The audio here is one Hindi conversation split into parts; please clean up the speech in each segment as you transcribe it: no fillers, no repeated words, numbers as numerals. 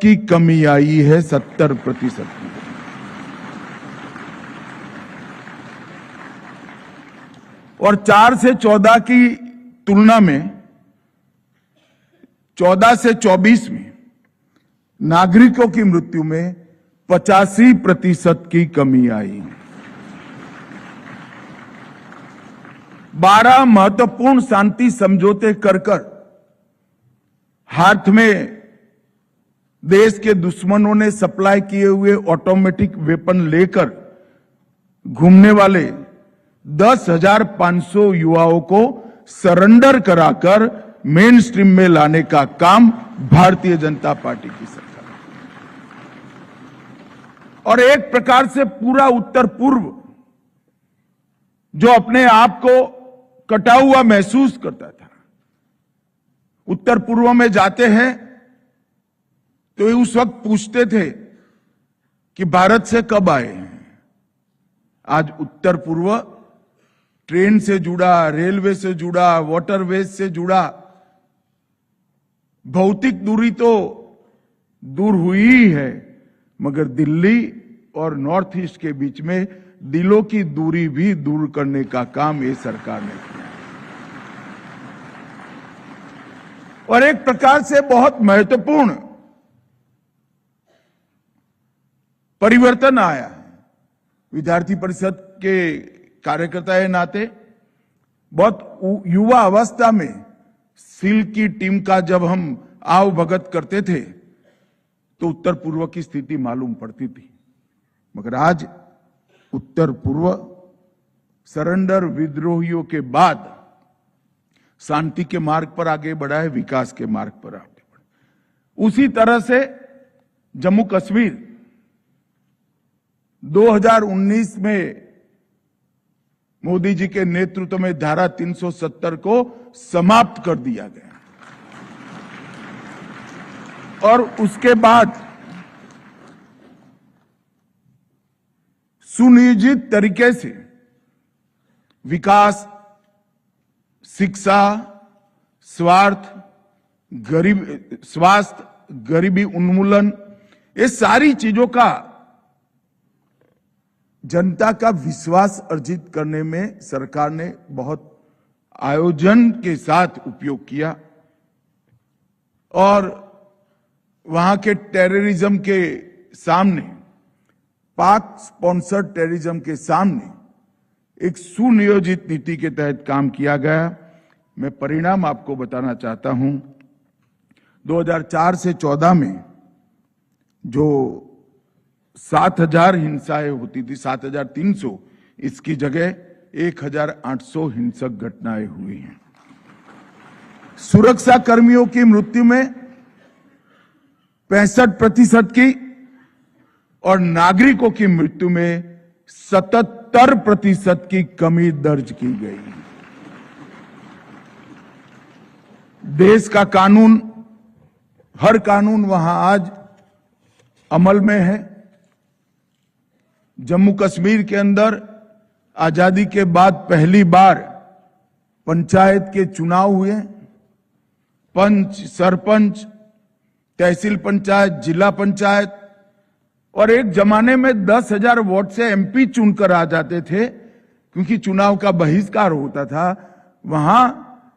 की कमी आई है, 70% की। और 4 से 14 की तुलना में 14 से 24 में नागरिकों की मृत्यु में 85% की कमी आई। 12 महत्वपूर्ण शांति समझौते कर हाथ में देश के दुश्मनों ने सप्लाई किए हुए ऑटोमेटिक वेपन लेकर घूमने वाले 10,500 युवाओं को सरेंडर कराकर मेन स्ट्रीम में लाने का काम भारतीय जनता पार्टी की सरकार। और एक प्रकार से पूरा उत्तर पूर्व जो अपने आप को कटा हुआ महसूस करता था, उत्तर पूर्व में जाते हैं तो उस वक्त पूछते थे कि भारत से कब आए हैं। आज उत्तर पूर्व ट्रेन से जुड़ा, रेलवे से जुड़ा, वाटरवेज से जुड़ा। भौतिक दूरी तो दूर हुई ही है, मगर दिल्ली और नॉर्थ ईस्ट के बीच में दिलों की दूरी भी दूर करने का काम ये सरकार ने किया। और एक प्रकार से बहुत महत्वपूर्ण परिवर्तन आया है। विद्यार्थी परिषद के कार्यकर्ता के नाते बहुत युवा अवस्था में सील की टीम का जब हम आव भगत करते थे तो उत्तर पूर्व की स्थिति मालूम पड़ती थी, मगर आज उत्तर पूर्व सरेंडर विद्रोहियों के बाद शांति के मार्ग पर आगे बढ़ा है, विकास के मार्ग पर आगे बढ़ा। उसी तरह से जम्मू कश्मीर 2019 में मोदी जी के नेतृत्व में धारा 370 को समाप्त कर दिया गया और उसके बाद सुनियोजित तरीके से विकास, शिक्षा, स्वास्थ्य, गरीबी उन्मूलन, ये सारी चीजों का जनता का विश्वास अर्जित करने में सरकार ने बहुत आयोजन के साथ उपयोग किया। और वहां के टेररिज्म के सामने, पाक स्पॉन्सर्ड टेररिज्म के सामने एक सुनियोजित नीति के तहत काम किया गया। मैं परिणाम आपको बताना चाहता हूं। 2004 से 14 में जो 7,000 हिंसाएं होती थी, 7,300, इसकी जगह 1,800 हिंसक घटनाएं हुई हैं। सुरक्षा कर्मियों की मृत्यु में 65% की और नागरिकों की मृत्यु में 77% की कमी दर्ज की गई। देश का कानून, हर कानून वहां आज अमल में है। जम्मू कश्मीर के अंदर आजादी के बाद पहली बार पंचायत के चुनाव हुए। पंच, सरपंच, तहसील पंचायत, जिला पंचायत, और एक जमाने में 10,000 वोट से एमपी चुनकर आ जाते थे क्योंकि चुनाव का बहिष्कार होता था। वहां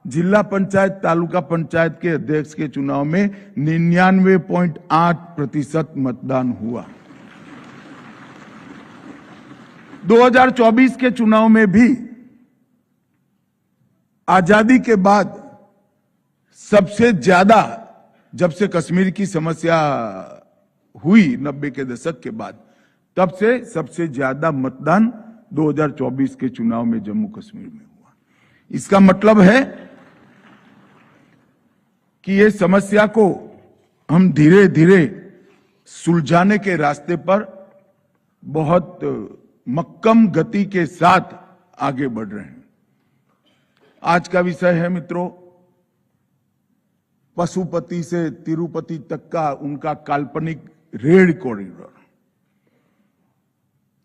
जिला पंचायत, तालुका पंचायत के अध्यक्ष के चुनाव में 99.8% मतदान हुआ। 2024 के चुनाव में भी आजादी के बाद सबसे ज्यादा, जब से कश्मीर की समस्या हुई 90 के दशक के बाद, तब से सबसे ज्यादा मतदान 2024 के चुनाव में जम्मू कश्मीर में हुआ। इसका मतलब है कि ये समस्या को हम धीरे धीरे सुलझाने के रास्ते पर बहुत मक्कम गति के साथ आगे बढ़ रहे हैं। आज का विषय है मित्रों, पशुपति से तिरुपति तक का उनका काल्पनिक रेल कॉरिडोर।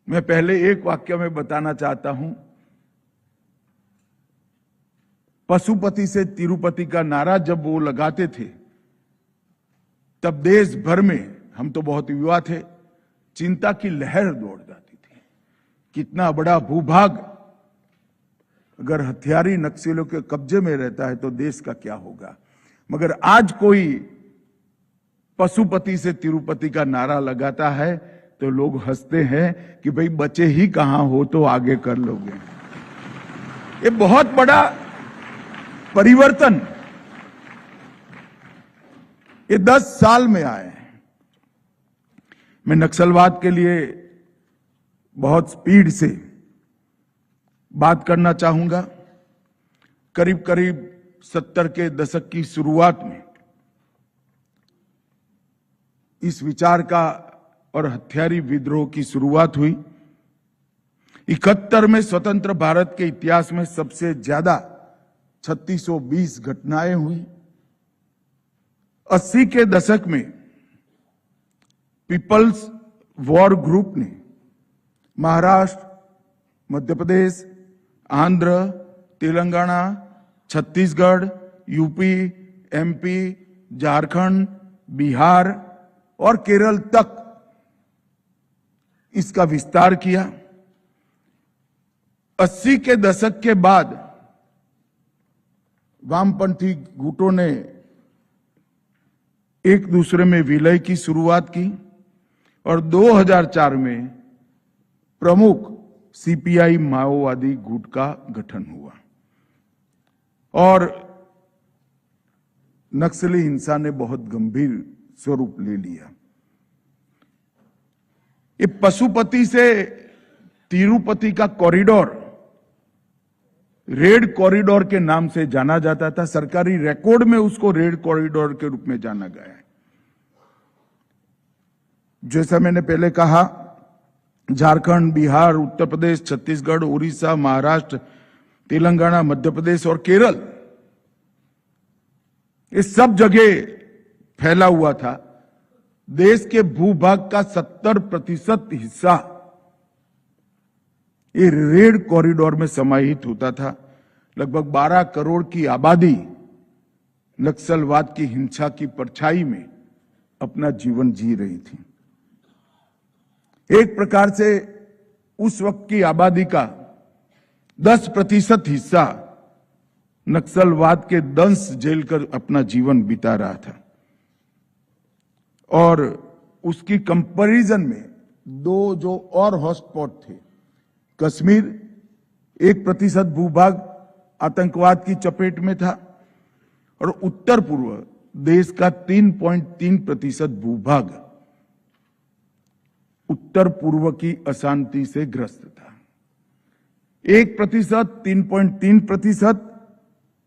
मैं पहले एक वाक्य में बताना चाहता हूं। पशुपति से तिरुपति का नारा जब वो लगाते थे तब देश भर में, हम तो बहुत युवा थे, चिंता की लहर दौड़ जाती थी। कितना बड़ा भूभाग अगर हथियारी नक्सलियों के कब्जे में रहता है तो देश का क्या होगा। मगर आज कोई पशुपति से तिरुपति का नारा लगाता है तो लोग हंसते हैं कि भाई बचे ही कहां हो तो आगे कर लोगे। ये बहुत बड़ा परिवर्तन ये 10 साल में आए हैं। मैं नक्सलवाद के लिए बहुत स्पीड से बात करना चाहूंगा। करीब करीब 70 के दशक की शुरुआत में इस विचार का और हथियारी विद्रोह की शुरुआत हुई। 71 में स्वतंत्र भारत के इतिहास में सबसे ज्यादा 3620 घटनाएं हुई। 80 के दशक में पीपल्स वॉर ग्रुप ने महाराष्ट्र, मध्य प्रदेश, आंध्र, तेलंगाना, छत्तीसगढ़, यूपी, एमपी, झारखंड, बिहार और केरल तक इसका विस्तार किया। 80 के दशक के बाद वामपंथी गुटों ने एक दूसरे में विलय की शुरुआत की और 2004 में प्रमुख सीपीआई माओवादी गुट का गठन हुआ और नक्सली हिंसा ने बहुत गंभीर स्वरूप ले लिया। ये पशुपति से तिरुपति का कॉरिडोर रेड कॉरिडोर के नाम से जाना जाता था। सरकारी रिकॉर्ड में उसको रेड कॉरिडोर के रूप में जाना गया है। जैसा मैंने पहले कहा, झारखंड, बिहार, उत्तर प्रदेश, छत्तीसगढ़, उड़ीसा, महाराष्ट्र, तेलंगाना, मध्य प्रदेश और केरल, ये सब जगह फैला हुआ था। देश के भूभाग का 70% हिस्सा ये रेड कॉरिडोर में समाहित होता था। लगभग 12 करोड़ की आबादी नक्सलवाद की हिंसा की परछाई में अपना जीवन जी रही थी। एक प्रकार से उस वक्त की आबादी का 10% हिस्सा नक्सलवाद के दंश झेलकर अपना जीवन बिता रहा था और उसकी कंपैरिजन में दो जो और हॉटस्पॉट थे, कश्मीर 1% भूभाग आतंकवाद की चपेट में था और उत्तर पूर्व देश का 3.3% भूभाग उत्तर पूर्व की अशांति से ग्रस्त था। 1%, 3.3%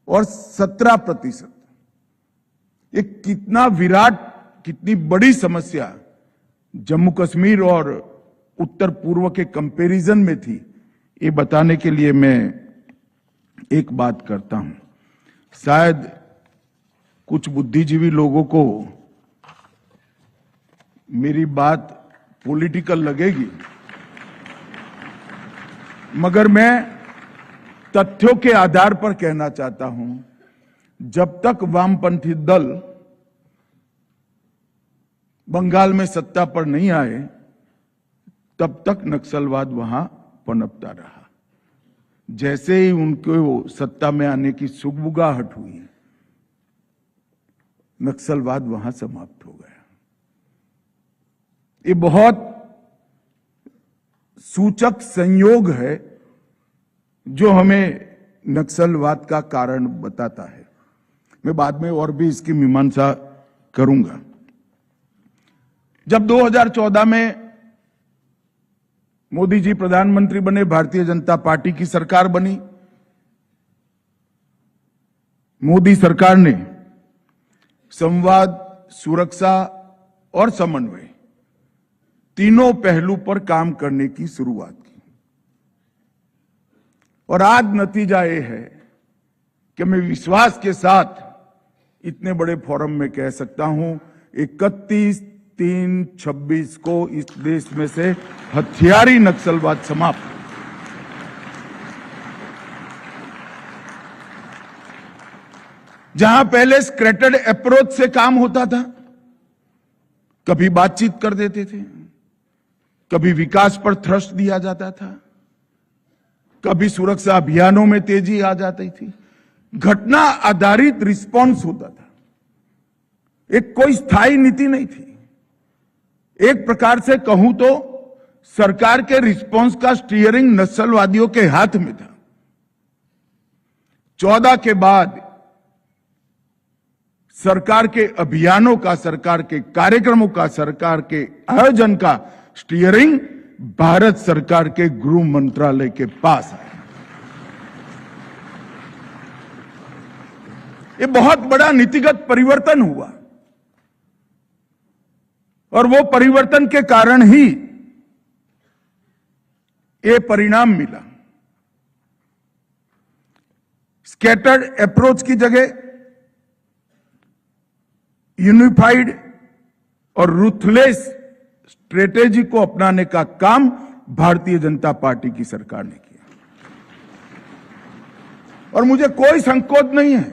और 17%। ये कितना विराट, कितनी बड़ी समस्या जम्मू कश्मीर और उत्तर पूर्व के कंपैरिजन में थी, ये बताने के लिए मैं एक बात करता हूं। शायद कुछ बुद्धिजीवी लोगों को मेरी बात पॉलिटिकल लगेगी, मगर मैं तथ्यों के आधार पर कहना चाहता हूं। जब तक वामपंथी दल बंगाल में सत्ता पर नहीं आए, तब तक नक्सलवाद वहां पनपता रहा। जैसे ही उनको सत्ता में आने की सुगबुगाहट हुई, नक्सलवाद वहां समाप्त हो गया। ये बहुत सूचक संयोग है जो हमें नक्सलवाद का कारण बताता है। मैं बाद में और भी इसकी मीमांसा करूंगा। जब 2014 में मोदी जी प्रधानमंत्री बने, भारतीय जनता पार्टी की सरकार बनी, मोदी सरकार ने संवाद, सुरक्षा और समन्वय तीनों पहलू पर काम करने की शुरुआत की और आज नतीजा ये है कि मैं विश्वास के साथ इतने बड़े फोरम में कह सकता हूं, 31/3/26 को इस देश में से हथियारी नक्सलवाद समाप्त। जहां पहले स्क्रेटेड अप्रोच से काम होता था, कभी बातचीत कर देते थे, कभी विकास पर थ्रस्ट दिया जाता था, कभी सुरक्षा अभियानों में तेजी आ जाती थी। घटना आधारित रिस्पॉन्स होता था, एक कोई स्थायी नीति नहीं थी। एक प्रकार से कहूं तो सरकार के रिस्पॉन्स का स्टीयरिंग नक्सलवादियों के हाथ में था। 14 के बाद सरकार के अभियानों का, सरकार के कार्यक्रमों का, सरकार के आयोजन का स्टीयरिंग भारत सरकार के गृह मंत्रालय के पास है। ये बहुत बड़ा नीतिगत परिवर्तन हुआ और वो परिवर्तन के कारण ही ये परिणाम मिला। स्कैटर्ड अप्रोच की जगह यूनिफाइड और रूथलेस स्ट्रेटेजी को अपनाने का काम भारतीय जनता पार्टी की सरकार ने किया और मुझे कोई संकोच नहीं है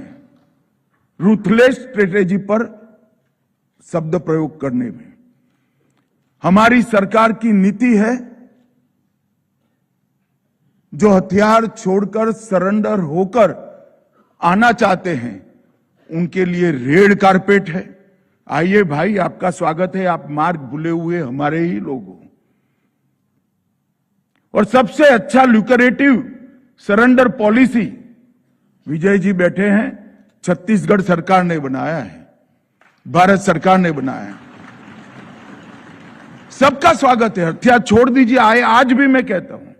रूथलेस स्ट्रेटेजी पर शब्द प्रयोग करने में। हमारी सरकार की नीति है जो हथियार छोड़कर सरेंडर होकर आना चाहते हैं उनके लिए रेड कारपेट है। आइए भाई, आपका स्वागत है, आप मार्ग भूले हुए हमारे ही लोग हो। और सबसे अच्छा ल्यूकरेटिव सरेंडर पॉलिसी विजय जी बैठे हैं, छत्तीसगढ़ सरकार ने बनाया है, भारत सरकार ने बनाया है। सबका स्वागत है, हथियार छोड़ दीजिए। आज भी मैं कहता हूं,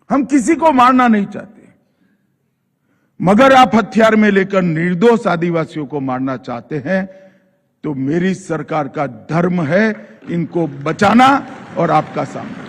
हम किसी को मारना नहीं चाहते, मगर आप हथियार में लेकर निर्दोष आदिवासियों को मारना चाहते हैं तो मेरी सरकार का धर्म है इनको बचाना और आपका सामना।